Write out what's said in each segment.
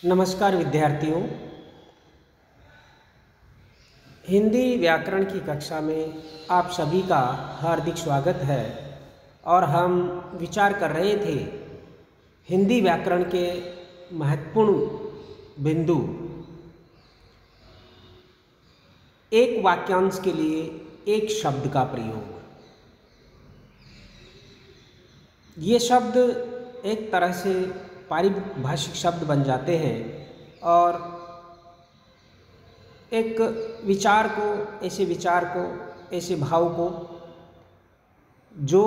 नमस्कार विद्यार्थियों। हिंदी व्याकरण की कक्षा में आप सभी का हार्दिक स्वागत है। और हम विचार कर रहे थे हिंदी व्याकरण के महत्वपूर्ण बिंदु। एक वाक्यांश के लिए एक शब्द का प्रयोग। ये शब्द एक तरह से पारिभाषिक शब्द बन जाते हैं और एक विचार को, ऐसे भाव को जो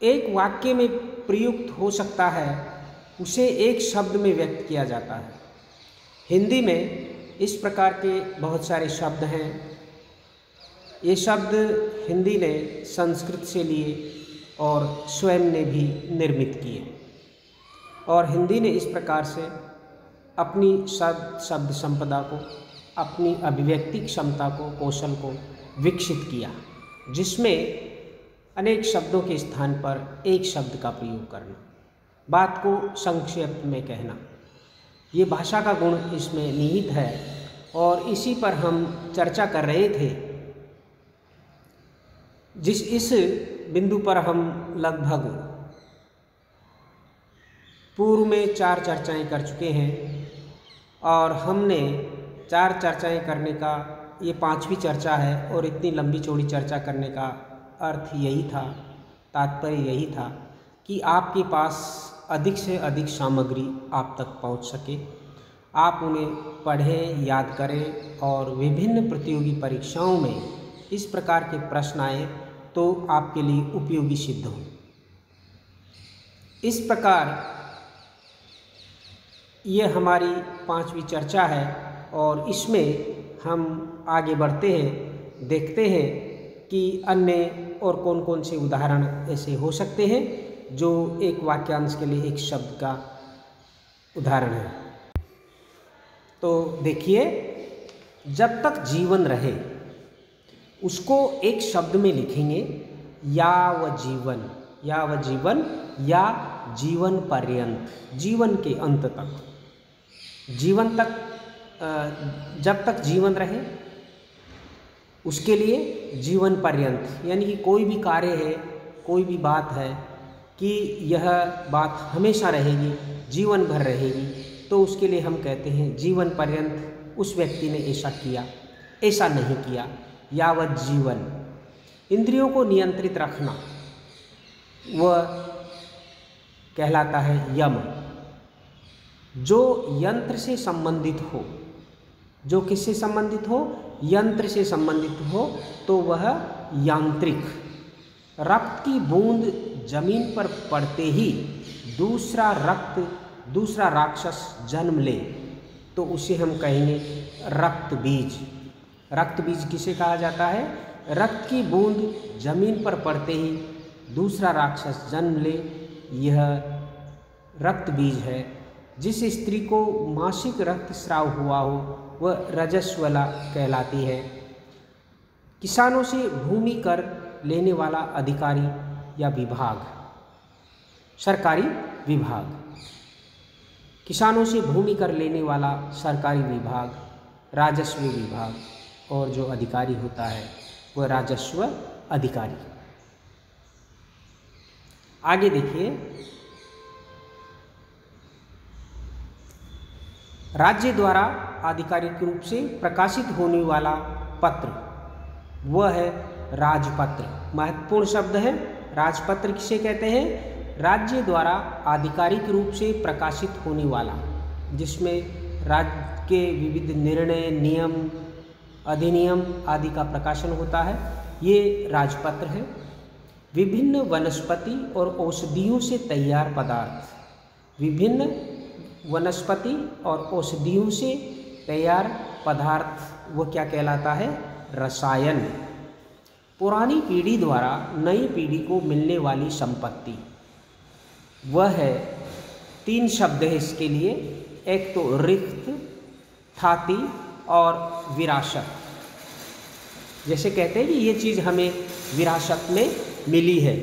एक वाक्य में प्रयुक्त हो सकता है उसे एक शब्द में व्यक्त किया जाता है। हिंदी में इस प्रकार के बहुत सारे शब्द हैं। ये शब्द हिंदी ने संस्कृत से लिए और स्वयं ने भी निर्मित किए, और हिंदी ने इस प्रकार से अपनी शब्द संपदा को, अपनी अभिव्यक्ति क्षमता को, कौशल को विकसित किया, जिसमें अनेक शब्दों के स्थान पर एक शब्द का प्रयोग करना, बात को संक्षेप में कहना, ये भाषा का गुण इसमें निहित है। और इसी पर हम चर्चा कर रहे थे। इस बिंदु पर हम लगभग पूर्व में 4 चर्चाएं कर चुके हैं, और हमने 4 चर्चाएं करने का ये 5वीं चर्चा है। और इतनी लंबी चौड़ी चर्चा करने का अर्थ यही था, तात्पर्य यही था कि आपके पास अधिक से अधिक सामग्री आप तक पहुंच सके, आप उन्हें पढ़ें, याद करें, और विभिन्न प्रतियोगी परीक्षाओं में इस प्रकार के प्रश्न आए तो आपके लिए उपयोगी सिद्ध हो। इस प्रकार ये हमारी 5वीं चर्चा है, और इसमें हम आगे बढ़ते हैं, देखते हैं कि अन्य और कौन कौन से उदाहरण ऐसे हो सकते हैं जो एक वाक्यांश के लिए एक शब्द का उदाहरण है। तो देखिए, जब तक जीवन रहे उसको एक शब्द में लिखेंगे, या व जीवन या जीवन पर्यंत, जीवन के अंत तक, जीवन तक, जब तक जीवन रहे उसके लिए जीवन पर्यंत, यानी कि कोई भी कार्य है, कोई भी बात है कि यह बात हमेशा रहेगी, जीवन भर रहेगी, तो उसके लिए हम कहते हैं जीवन पर्यंत उस व्यक्ति ने ऐसा किया, ऐसा नहीं किया। यावत जीवन, इंद्रियों को नियंत्रित रखना, वह कहलाता है यम। जो यंत्र से संबंधित हो, जो किससे संबंधित हो, यंत्र से संबंधित हो, तो वह यांत्रिक। रक्त की बूंद जमीन पर पड़ते ही दूसरा राक्षस जन्म ले, तो उसे हम कहेंगे रक्त बीज। रक्त बीज किसे कहा जाता है? रक्त की बूंद जमीन पर पड़ते ही दूसरा राक्षस जन्म ले, यह रक्त बीज है। जिस स्त्री को मासिक रक्तस्राव हुआ हो वह रजस्वला कहलाती है। किसानों से भूमि कर लेने वाला अधिकारी या विभाग, सरकारी विभाग। किसानों से भूमि कर लेने वाला सरकारी विभाग, राजस्व विभाग, और जो अधिकारी होता है वह राजस्व अधिकारी। आगे देखिए, राज्य द्वारा आधिकारिक रूप से प्रकाशित होने वाला पत्र वह है राजपत्र। महत्वपूर्ण शब्द है। राजपत्र किसे कहते हैं? राज्य द्वारा आधिकारिक रूप से प्रकाशित होने वाला, जिसमें राज्य के विविध निर्णय, नियम, अधिनियम आदि का प्रकाशन होता है, ये राजपत्र है। विभिन्न वनस्पति और औषधियों से तैयार पदार्थ, विभिन्न वनस्पति और औषधियों से तैयार पदार्थ वह क्या कहलाता है? रसायन। पुरानी पीढ़ी द्वारा नई पीढ़ी को मिलने वाली संपत्ति वह है, 3 शब्द है इसके लिए, एक तो रिक्त, ख्याति और विरासत। जैसे कहते हैं कि ये चीज़ हमें विरासत में मिली है,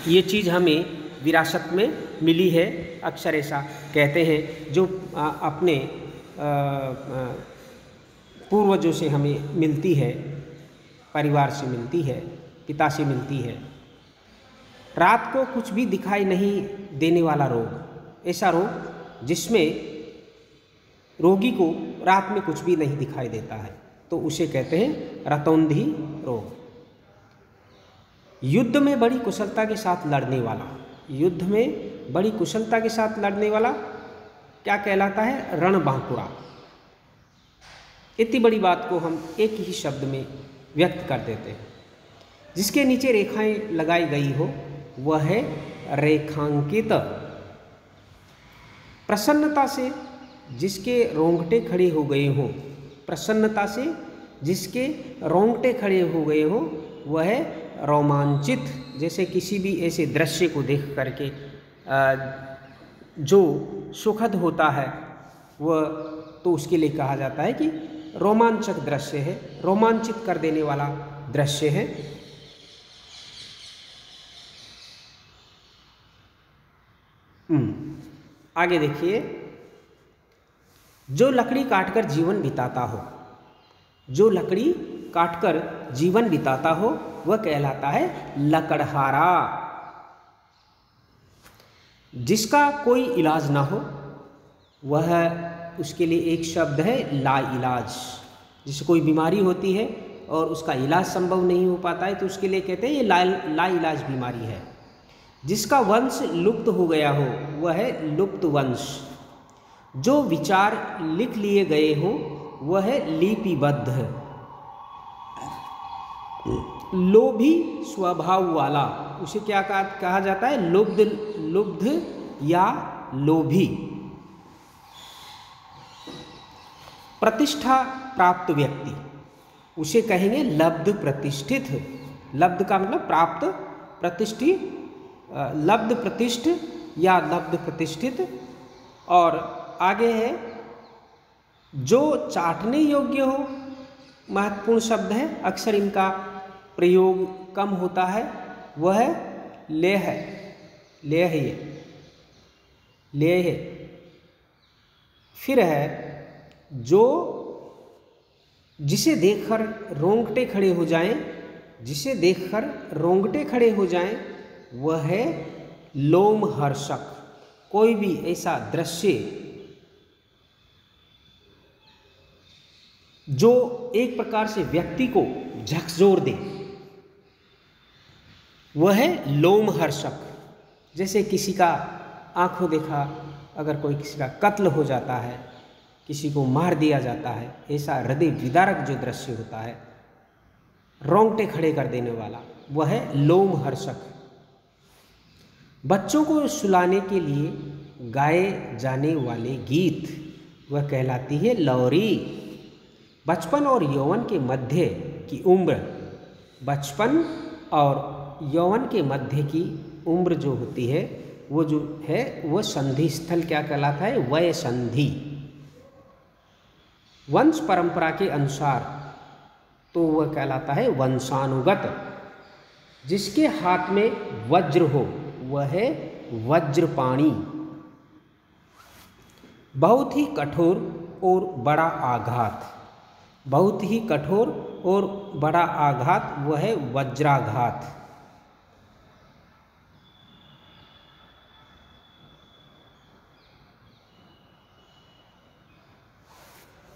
ये चीज़ हमें विरासत में मिली है, अक्सर ऐसा कहते हैं, जो अपने पूर्वजों से हमें मिलती है, परिवार से मिलती है, पिता से मिलती है। रात को कुछ भी दिखाई नहीं देने वाला रोग, ऐसा रोग जिसमें रोगी को रात में कुछ भी नहीं दिखाई देता है, तो उसे कहते हैं रतौंधी रोग। युद्ध में बड़ी कुशलता के साथ लड़ने वाला, युद्ध में बड़ी कुशलता के साथ लड़ने वाला क्या कहलाता है? रणबांकुरा। इतनी बड़ी बात को हम एक ही शब्द में व्यक्त कर देते हैं। जिसके नीचे रेखाएं लगाई गई हो वह है रेखांकित। प्रसन्नता से जिसके रोंगटे खड़े हो गए हों, प्रसन्नता से जिसके रोंगटे खड़े हो गए हो वह है रोमांचित। जैसे किसी भी ऐसे दृश्य को देख करके जो सुखद होता है वह, तो उसके लिए कहा जाता है कि रोमांचक दृश्य है, रोमांचित कर देने वाला दृश्य है। आगे देखिए, जो लकड़ी काटकर जीवन बिताता हो, जो लकड़ी काटकर जीवन बिताता हो वह कहलाता है लकड़हारा। जिसका कोई इलाज ना हो वह, उसके लिए एक शब्द है लाइलाज। जिसे कोई बीमारी होती है और उसका इलाज संभव नहीं हो पाता है तो उसके लिए कहते हैं ये लाइलाज बीमारी है। जिसका वंश लुप्त हो गया हो वह है लुप्त वंश। जो विचार लिख लिए गए हो वह है लिपिबद्ध। लोभी स्वभाव वाला, उसे क्या कहा जाता है? लुब्ध या लोभी। प्रतिष्ठा प्राप्त व्यक्ति, उसे कहेंगे लब्ध प्रतिष्ठित। लब्ध का मतलब प्राप्त, प्रतिष्ठित, लब्ध प्रतिष्ठ या लब्ध प्रतिष्ठित। और आगे है जो चाटने योग्य हो, महत्वपूर्ण शब्द है, अक्सर इनका प्रयोग कम होता है, वह लेह, लेह, लेह। फिर है जो जिसे देखकर रोंगटे खड़े हो जाएं, जिसे देखकर रोंगटे खड़े हो जाएं वह है लोमहर्षक। कोई भी ऐसा दृश्य जो एक प्रकार से व्यक्ति को झकझोर दे वह है लोमहर्षक। जैसे किसी का आंखों देखा अगर कोई किसी का कत्ल हो जाता है, किसी को मार दिया जाता है, ऐसा हृदय विदारक जो दृश्य होता है, रोंगटे खड़े कर देने वाला, वह है लोमहर्षक। बच्चों को सुलाने के लिए गाए जाने वाले गीत वह कहलाती है लोरी। बचपन और यौवन के मध्य की उम्र, बचपन और यौवन के मध्य की उम्र जो होती है वो जो है वह संधि स्थल क्या कहलाता है? वय संधि। वंश परंपरा के अनुसार तो वह कहलाता है वंशानुगत। जिसके हाथ में वज्र हो वह है वज्रपाणी। बहुत ही कठोर और बड़ा आघात, बहुत ही कठोर और बड़ा आघात वह है वज्राघात।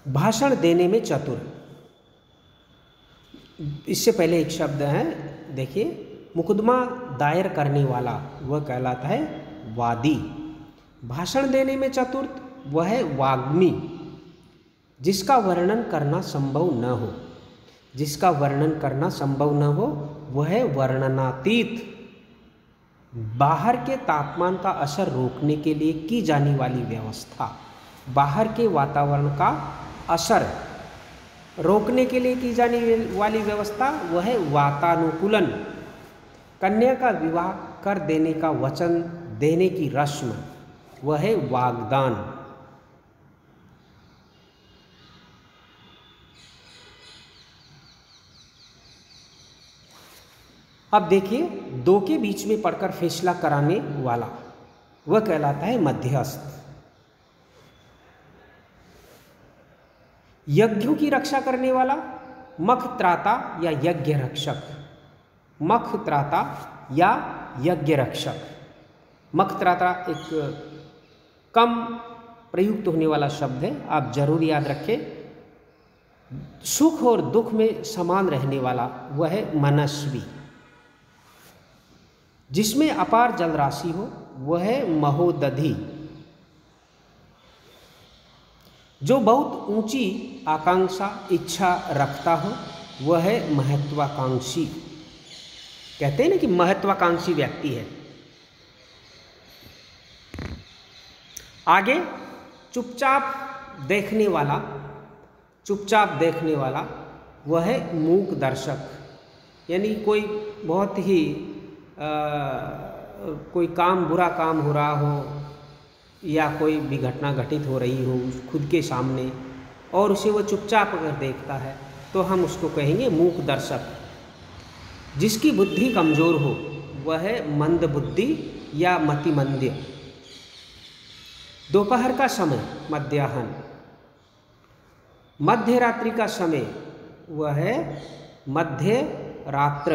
भाषण देने में चतुर, इससे पहले एक शब्द है, देखिए, मुकदमा दायर करने वाला वह कहलाता है वादी। भाषण देने में चतुर वह है वाग्मी। जिसका वर्णन करना संभव न हो, जिसका वर्णन करना संभव न हो वह है वर्णनातीत। बाहर के तापमान का असर रोकने के लिए की जाने वाली व्यवस्था, बाहर के वातावरण का असर रोकने के लिए की जाने वाली व्यवस्था वह है वातानुकूलन। कन्या का विवाह कर देने का वचन देने की रस्म वह है वागदान। अब देखिए, दो के बीच में पड़कर फैसला कराने वाला वह कहलाता है मध्यस्थ। यज्ञों की रक्षा करने वाला मखत्राता या यज्ञ रक्षक। मखत्राता या यज्ञ रक्षक। मखत्राता एक कम प्रयुक्त होने वाला शब्द है, आप जरूर याद रखें। सुख और दुख में समान रहने वाला वह है मनस्वी। जिसमें अपार जल राशि हो वह है महोदधि। जो बहुत ऊंची आकांक्षा इच्छा रखता हो वह है महत्वाकांक्षी। कहते हैं ना कि महत्वाकांक्षी व्यक्ति है। आगे चुपचाप देखने वाला, चुपचाप देखने वाला वह है मूक दर्शक। यानी कोई बहुत ही कोई काम, बुरा काम हो रहा हो या कोई भी घटना घटित हो रही हो खुद के सामने और उसे वो चुपचाप अगर देखता है तो हम उसको कहेंगे मूक दर्शक। जिसकी बुद्धि कमज़ोर हो वह है मंद बुद्धि या मतिमंद्य। दोपहर का समय मध्याह्न, मध्य रात्रि का समय वह है मध्य रात्र।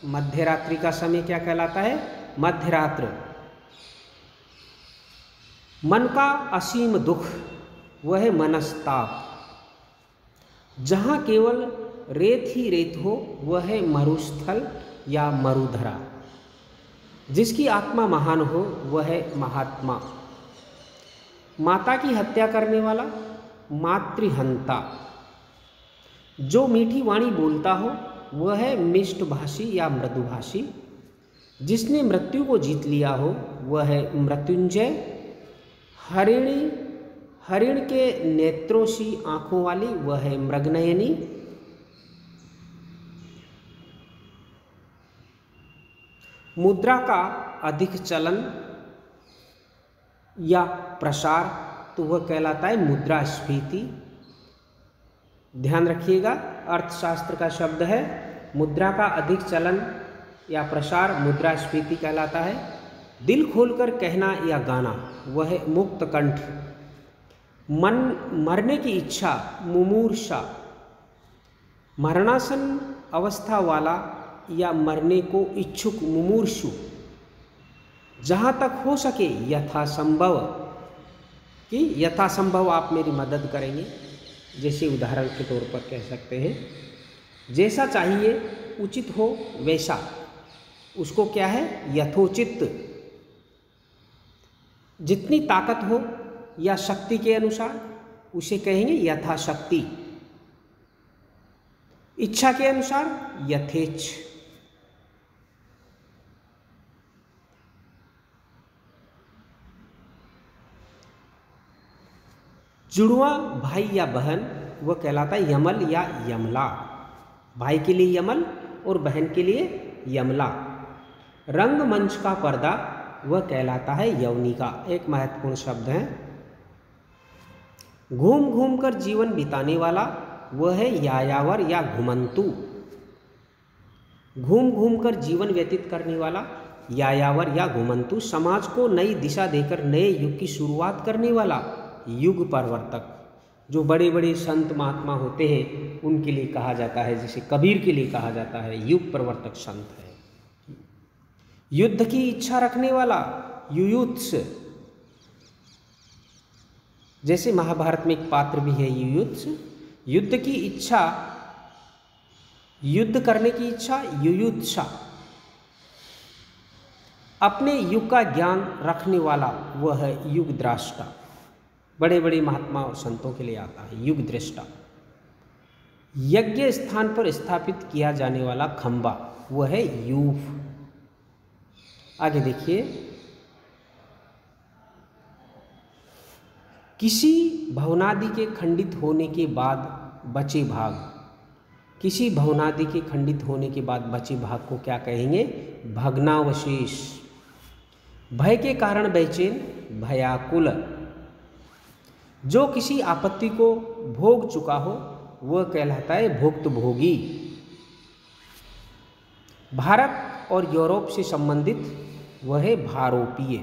मध्य रात्रि का समय क्या कहलाता है? मध्य रात्र। मन का असीम दुख वह है मनस्ताप। जहाँ केवल रेत ही रेत हो वह है मरुस्थल या मरुधरा। जिसकी आत्मा महान हो वह है महात्मा। माता की हत्या करने वाला मातृहंता। जो मीठी वाणी बोलता हो वह है मिष्टभाषी या मृदुभाषी। जिसने मृत्यु को जीत लिया हो वह है मृत्युंजय। हरिण के नेत्रों सी आंखों वाली वह है मृगनयनी। मुद्रा का अधिक चलन या प्रसार तो वह कहलाता है मुद्रास्फीति। ध्यान रखिएगा, अर्थशास्त्र का शब्द है। मुद्रा का अधिक चलन या प्रसार मुद्रास्फीति कहलाता है। दिल खोलकर कहना या गाना वह है मुक्त कंठ। मरने की इच्छा मुमूर्षा। मरणासन अवस्था वाला या मरने को इच्छुक मुमूर्षु। जहाँ तक हो सके यथासंभव, कि यथासंभव आप मेरी मदद करेंगे। जैसे उदाहरण के तौर पर कह सकते हैं, जैसा चाहिए उचित हो वैसा, उसको क्या है? यथोचित। जितनी ताकत हो या शक्ति के अनुसार उसे कहेंगे यथाशक्ति। इच्छा के अनुसार यथेच्छ। जुड़वा भाई या बहन वह कहलाता है यमल या यमला। भाई के लिए यमल और बहन के लिए यमला। रंगमंच का पर्दा वह कहलाता है यवनिका। एक महत्वपूर्ण शब्द है। घूम घूम कर जीवन बिताने वाला वह है यायावर या घुमंतु। घूम घूम कर जीवन व्यतीत करने वाला यायावर या घुमंतु। समाज को नई दिशा देकर नए युग की शुरुआत करने वाला युग परिवर्तक। जो बड़े बड़े संत महात्मा होते हैं उनके लिए कहा जाता है, जैसे कबीर के लिए कहा जाता है युग परिवर्तक संत है। युद्ध की इच्छा रखने वाला युयुत्स। जैसे महाभारत में एक पात्र भी है युयुत्स। युद्ध की इच्छा, युद्ध करने की इच्छा युयुत्सा। अपने युग का ज्ञान रखने वाला वह है युग द्रष्टा। बड़े बड़े महात्मा और संतों के लिए आता है युग दृष्टा। यज्ञ स्थान पर स्थापित किया जाने वाला खंबा वह है यूफ। आगे देखिए, किसी भवनादि के खंडित होने के बाद बचे भाग। किसी भवनादि के खंडित होने के बाद बचे भाग को क्या कहेंगे? भग्नावशेष। भय के कारण बेचैन, भयाकुल। जो किसी आपत्ति को भोग चुका हो वह कहलाता है भुक्तभोगी। भारत और यूरोप से संबंधित वह है भारोपीय।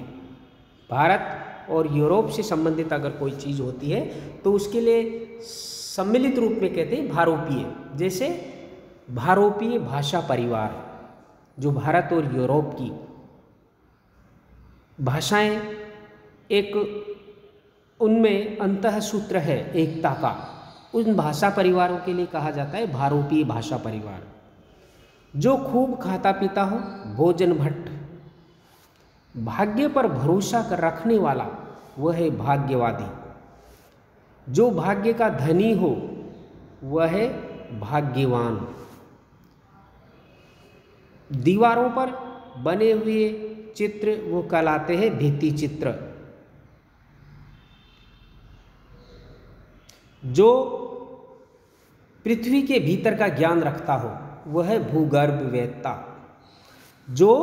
भारत और यूरोप से संबंधित अगर कोई चीज़ होती है तो उसके लिए सम्मिलित रूप में कहते हैं भारोपीय। जैसे भारोपीय भाषा परिवार, जो भारत और यूरोप की भाषाएं एक उनमें अंतःसूत्र है एकता का, उन भाषा परिवारों के लिए कहा जाता है भारोपीय भाषा परिवार। जो खूब खाता पीता हो भोजन भट्ट, भाग्य पर भरोसा कर रखने वाला वह है भाग्यवादी। जो भाग्य का धनी हो वह है भाग्यवान। दीवारों पर बने हुए चित्र वो कहलाते हैं भित्ति चित्र। जो पृथ्वी के भीतर का ज्ञान रखता हो वह है भूगर्भ वेत्ता। जो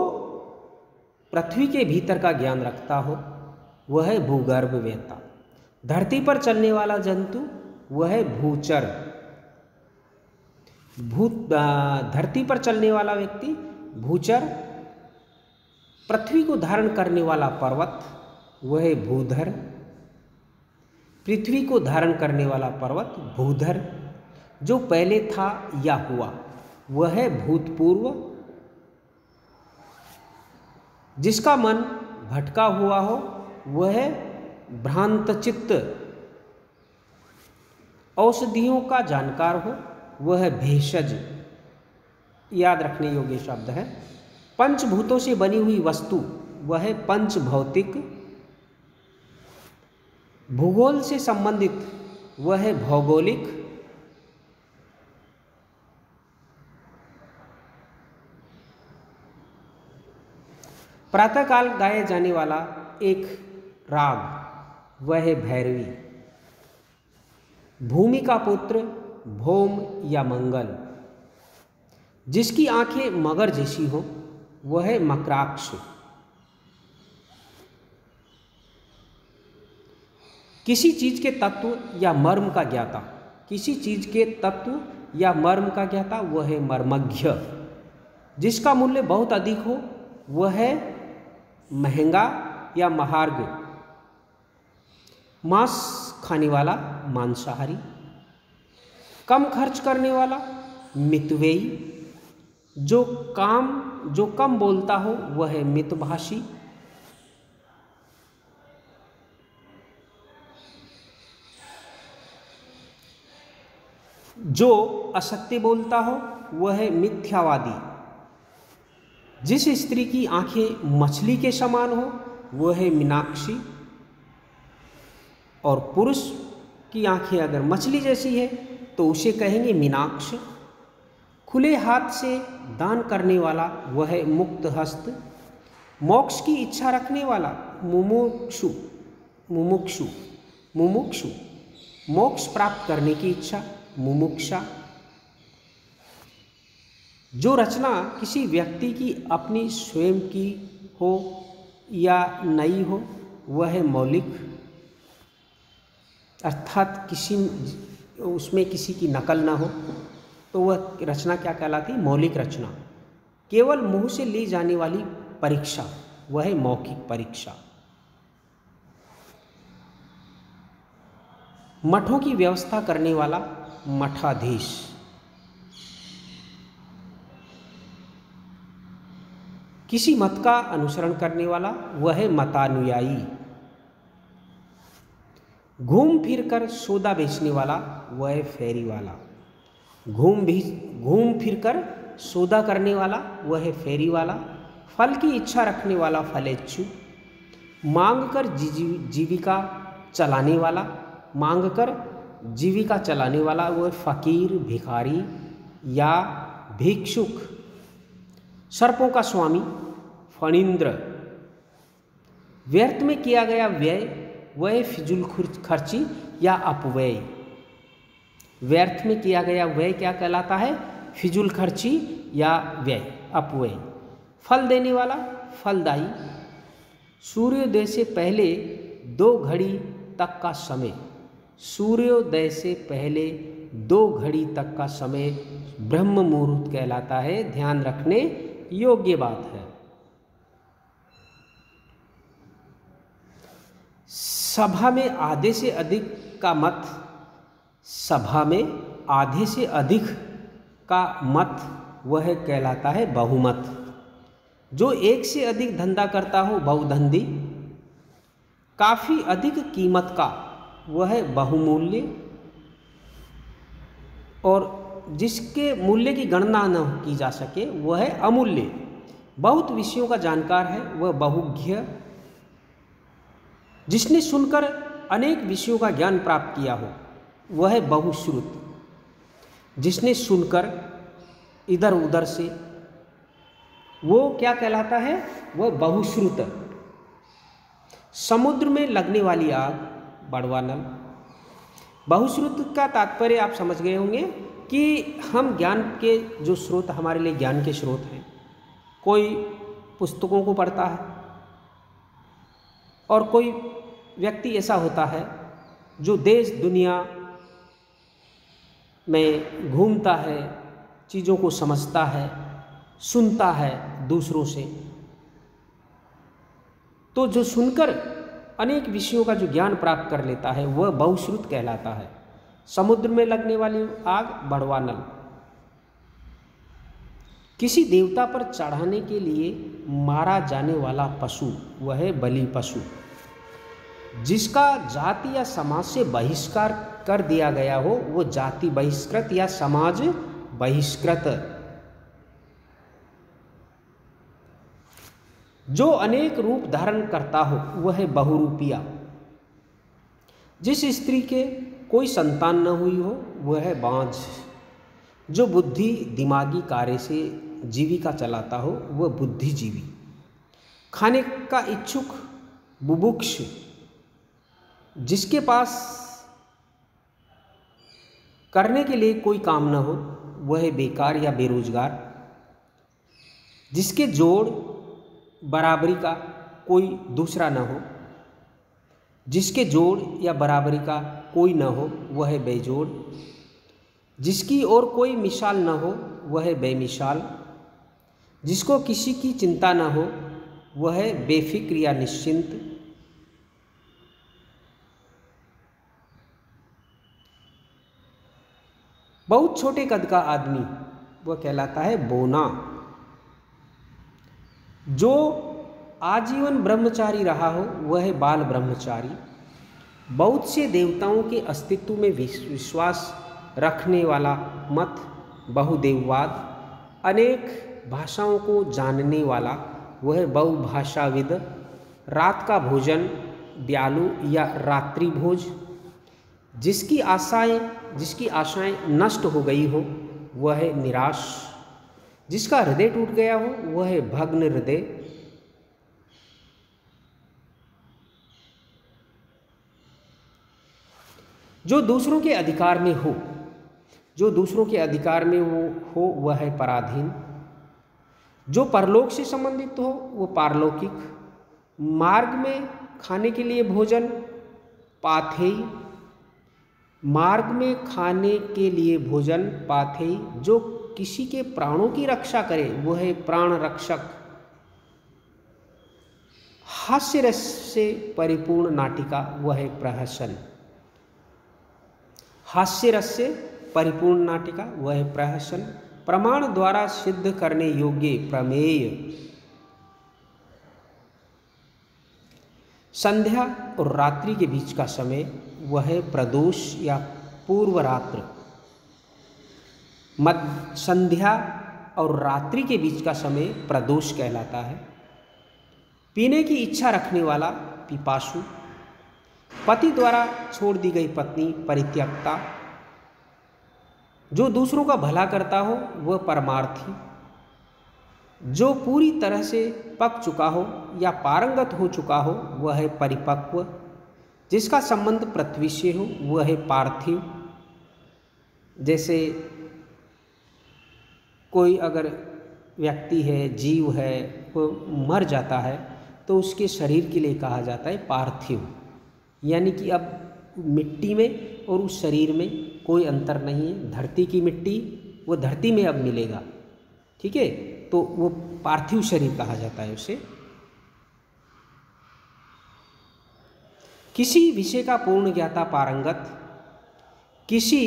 पृथ्वी के भीतर का ज्ञान रखता हो वह है भूगर्भ वेत्ता। धरती पर चलने वाला जंतु वह है भूचर। धरती पर चलने वाला व्यक्ति भूचर। पृथ्वी को धारण करने वाला पर्वत वह है भूधर। पृथ्वी को धारण करने वाला पर्वत भूधर। जो पहले था या हुआ वह है भूतपूर्व। जिसका मन भटका हुआ हो वह है भ्रांत चित्त। औषधियों का जानकार हो वह है भेषज। याद रखने योग्य शब्द है। पंचभूतों से बनी हुई वस्तु वह है पंच भौतिक। भूगोल से संबंधित वह है भौगोलिक। प्रातःकाल गाए जाने वाला एक राग वह है भैरवी। भूमि का पुत्र भौम या मंगल। जिसकी आंखें मगर जैसी हो वह है मकराक्ष। किसी चीज के तत्व या मर्म का ज्ञाता, किसी चीज के तत्व या मर्म का ज्ञाता वह है मर्मज्ञ। जिसका मूल्य बहुत अधिक हो वह है महंगा या महार्घ। मांस खाने वाला मांसाहारी। कम खर्च करने वाला मितव्ययी। जो कम बोलता हो वह है मितभाषी। जो असत्य बोलता हो वह है मिथ्यावादी। जिस स्त्री की आंखें मछली के समान हो वह है मीनाक्षी। और पुरुष की आंखें अगर मछली जैसी है तो उसे कहेंगे मीनाक्ष। खुले हाथ से दान करने वाला वह है मुक्त हस्त। मोक्ष की इच्छा रखने वाला मुमुक्षु। मुमुक्षु मुमुक्षु मोक्ष प्राप्त करने की इच्छा मुमुक्षा। जो रचना किसी व्यक्ति की अपनी स्वयं की हो या नई हो वह है मौलिक। अर्थात उसमें किसी की नकल ना हो तो वह रचना क्या कहलाती है? मौलिक रचना। केवल मुंह से ली जाने वाली परीक्षा वह है मौखिक परीक्षा। मठों की व्यवस्था करने वाला मठाधीश। किसी मत का अनुसरण करने वाला वह है मतानुयायी। घूम फिर कर सौदा बेचने वाला वह है फेरी वाला। घूम फिर कर सौदा करने वाला वह है फेरी वाला। फल की इच्छा रखने वाला फलेच्छु। मांग कर जीविका चलाने वाला, मांग कर जीविका चलाने वाला वह फकीर भिखारी या भिक्षुक। सर्पों का स्वामी फणींद्र। व्यर्थ में किया गया व्यय वह फिजूल खर्ची या अपव्यय। व्यर्थ में किया गया व्यय क्या कहलाता है? फिजूल खर्ची या व्यय, अपव्यय। फल देने वाला फलदायी। सूर्योदय से पहले 2 घड़ी तक का समय। सूर्योदय से पहले 2 घड़ी तक का समय ब्रह्म मुहूर्त कहलाता है। ध्यान रखने योग्य बात है। सभा में आधे से अधिक का मत, सभा में आधे से अधिक का मत वह कहलाता है बहुमत। जो एक से अधिक धंधा करता हो बहुधंधी, काफ़ी अधिक कीमत का वह बहुमूल्य, और जिसके मूल्य की गणना न की जा सके वह है अमूल्य। बहुत विषयों का जानकार है वह बहुज्ञ। जिसने सुनकर अनेक विषयों का ज्ञान प्राप्त किया हो वह है बहुश्रुत। जिसने सुनकर इधर उधर से, वो क्या कहलाता है, वह बहुश्रुत। समुद्र में लगने वाली आग बड़वा नल। बहुश्रुत का तात्पर्य आप समझ गए होंगे कि हम ज्ञान के जो स्रोत, हमारे लिए ज्ञान के स्रोत हैं, कोई पुस्तकों को पढ़ता है और कोई व्यक्ति ऐसा होता है जो देश दुनिया में घूमता है, चीज़ों को समझता है, सुनता है दूसरों से। तो जो सुनकर अनेक विषयों का जो ज्ञान प्राप्त कर लेता है वह बहुश्रुत कहलाता है। समुद्र में लगने वाली आग बड़वा नल। किसी देवता पर चढ़ाने के लिए मारा जाने वाला पशु वह है बलि पशु। जिसका जाति या समाज से बहिष्कार कर दिया गया हो वो जाति बहिष्कृत या समाज बहिष्कृत। जो अनेक रूप धारण करता हो वह है बहुरूपिया। जिस स्त्री के कोई संतान न हुई हो वह है बांझ। जो बुद्धि दिमागी कार्य से जीविका चलाता हो वह बुद्धिजीवी। खाने का इच्छुक बुभुक्ष। जिसके पास करने के लिए कोई काम न हो वह है बेकार या बेरोजगार। जिसके जोड़ बराबरी का कोई दूसरा न हो, जिसके जोड़ या बराबरी का कोई न हो वह है बेजोड़। जिसकी और कोई मिसाल न हो वह है बेमिसाल। जिसको किसी की चिंता न हो वह है बेफिक्र या निश्चिंत। बहुत छोटे कद का आदमी वह कहलाता है बोना। जो आजीवन ब्रह्मचारी रहा हो वह है बाल ब्रह्मचारी। बहुत से देवताओं के अस्तित्व में विश्वास रखने वाला मत बहुदेववाद। अनेक भाषाओं को जानने वाला वह है बहुभाषाविद। रात का भोजन ब्यालू या रात्रि भोज। जिसकी आशाएं नष्ट हो गई हो वह है निराश। जिसका हृदय टूट गया हो वह है भग्न हृदय। जो दूसरों के अधिकार में हो, जो दूसरों के अधिकार में वो हो वह है पराधीन। जो परलोक से संबंधित हो वो पारलौकिक। मार्ग में खाने के लिए भोजन पाथेय। मार्ग में खाने के लिए भोजन पाथेय। जो किसी के प्राणों की रक्षा करे वह है प्राण रक्षक। हास्य रस से परिपूर्ण नाटिका वह है प्रहसन। हास्य रस से परिपूर्ण नाटिका वह है प्रहसन। प्रमाण द्वारा सिद्ध करने योग्य प्रमेय। संध्या और रात्रि के बीच का समय वह है प्रदोष या पूर्व रात्र। संध्या और रात्रि के बीच का समय प्रदोष कहलाता है। पीने की इच्छा रखने वाला पिपासु। पति द्वारा छोड़ दी गई पत्नी परित्यक्ता। जो दूसरों का भला करता हो वह परमार्थी। जो पूरी तरह से पक चुका हो या पारंगत हो चुका हो वह है परिपक्व। जिसका संबंध पृथ्वी से हो वह है पार्थिव। जैसे कोई अगर व्यक्ति है, जीव है, वो मर जाता है तो उसके शरीर के लिए कहा जाता है पार्थिव। यानी कि अब मिट्टी में और उस शरीर में कोई अंतर नहीं है। धरती की मिट्टी वो धरती में अब मिलेगा, ठीक है, तो वो पार्थिव शरीर कहा जाता है उसे। किसी विषय का पूर्ण ज्ञाता पारंगत, किसी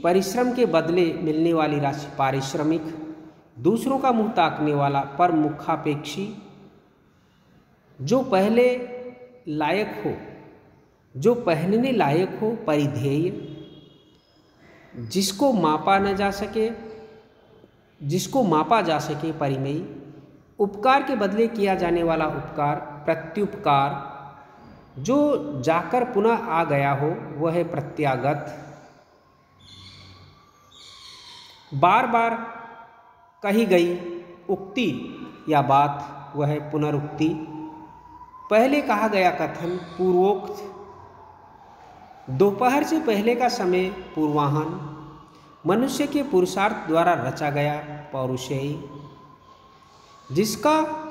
परिश्रम के बदले मिलने वाली राशि पारिश्रमिक, दूसरों का मुंह ताकने वाला पर मुखापेक्षी, जो पहले लायक हो, जो पहनने लायक हो परिधेय, जिसको मापा न जा सके, जिसको मापा जा सके परिमेय, उपकार के बदले किया जाने वाला उपकार प्रत्युपकार, जो जाकर पुनः आ गया हो वह है प्रत्यागत, बार बार कही गई उक्ति या बात वह है पुनरुक्ति, पहले कहा गया कथन पूर्वोक्त, दोपहर से पहले का समय पूर्वाह्न, मनुष्य के पुरुषार्थ द्वारा रचा गया पौरुषेय, जिसका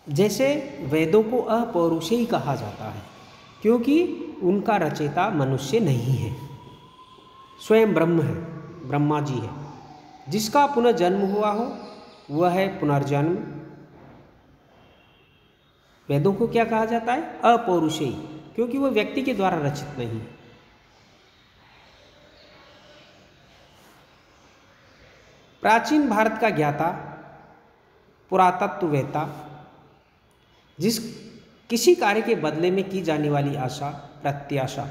जैसे वेदों को अपौरुषेय कहा जाता है क्योंकि उनका रचयिता मनुष्य नहीं है, स्वयं ब्रह्म है, ब्रह्मा जी है। जिसका पुनर्जन्म हुआ हो वह है पुनर्जन्म। वेदों को क्या कहा जाता है? अपौरुषेय, क्योंकि वह व्यक्ति के द्वारा रचित नहीं है। प्राचीन भारत का ज्ञाता, पुरातत्ववेत्ता, किसी कार्य के बदले में की जाने वाली आशा प्रत्याशा,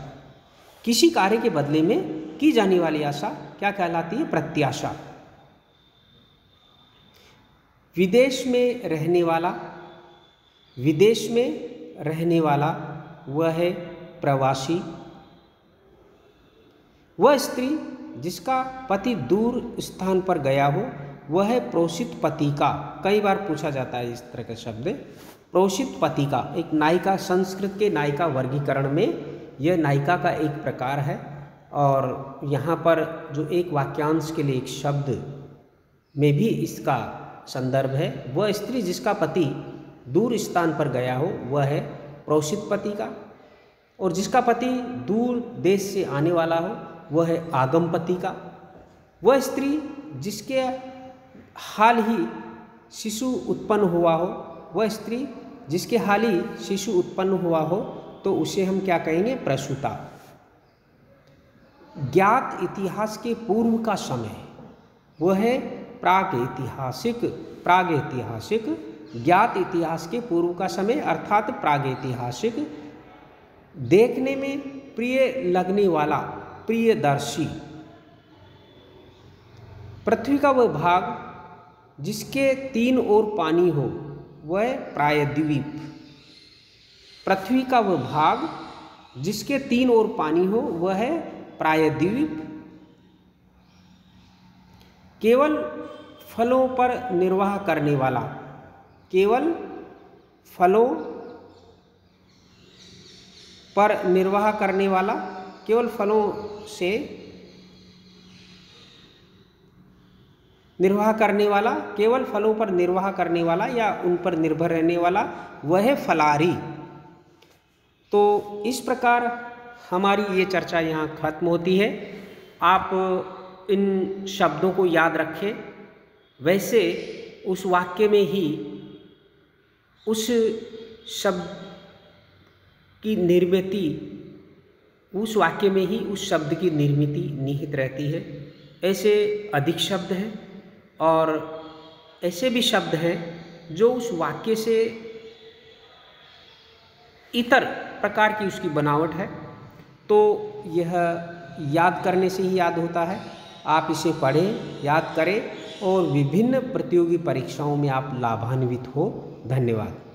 किसी कार्य के बदले में की जाने वाली आशा क्या कहलाती है? प्रत्याशा। विदेश में रहने वाला, विदेश में रहने वाला वह है प्रवासी। वह स्त्री जिसका पति दूर स्थान पर गया हो वह है प्रोषित पति का। कई बार पूछा जाता है इस तरह का शब्द, प्रोषित पति का। एक नायिका, संस्कृत के नायिका वर्गीकरण में यह नायिका का एक प्रकार है और यहाँ पर जो एक वाक्यांश के लिए एक शब्द में भी इसका संदर्भ है। वह स्त्री जिसका पति दूर स्थान पर गया हो वह है प्रोषित पति का, और जिसका पति दूर देश से आने वाला हो वह है आगम पति का। वह स्त्री जिसके हाल ही शिशु उत्पन्न हुआ हो, वह स्त्री जिसके हाल ही शिशु उत्पन्न हुआ हो तो उसे हम क्या कहेंगे? प्रसूता। ज्ञात इतिहास के पूर्व का समय वह है प्रागैतिहासिक। प्रागैतिहासिक, ज्ञात इतिहास के पूर्व का समय अर्थात प्रागैतिहासिक। देखने में प्रिय लगने वाला, प्रियदर्शी। पृथ्वी का वह भाग जिसके तीन ओर पानी हो वह प्रायद्वीप। पृथ्वी का वह भाग जिसके तीन ओर पानी हो वह है प्रायद्वीप। केवल फलों पर निर्वाह करने वाला, केवल फलों पर निर्वाह करने वाला, केवल फलों से निर्वाह करने वाला, केवल फलों पर निर्वाह करने वाला या उन पर निर्भर रहने वाला वह है फलारी। तो इस प्रकार हमारी ये चर्चा यहाँ खत्म होती है। आप इन शब्दों को याद रखें। वैसे उस वाक्य में ही उस शब्द की निर्मिति, उस वाक्य में ही उस शब्द की निर्मिति निहित रहती है। ऐसे अधिक शब्द हैं और ऐसे भी शब्द हैं जो उस वाक्य से इतर प्रकार की उसकी बनावट है। तो यह याद करने से ही याद होता है। आप इसे पढ़ें, याद करें और विभिन्न प्रतियोगी परीक्षाओं में आप लाभान्वित हो। धन्यवाद।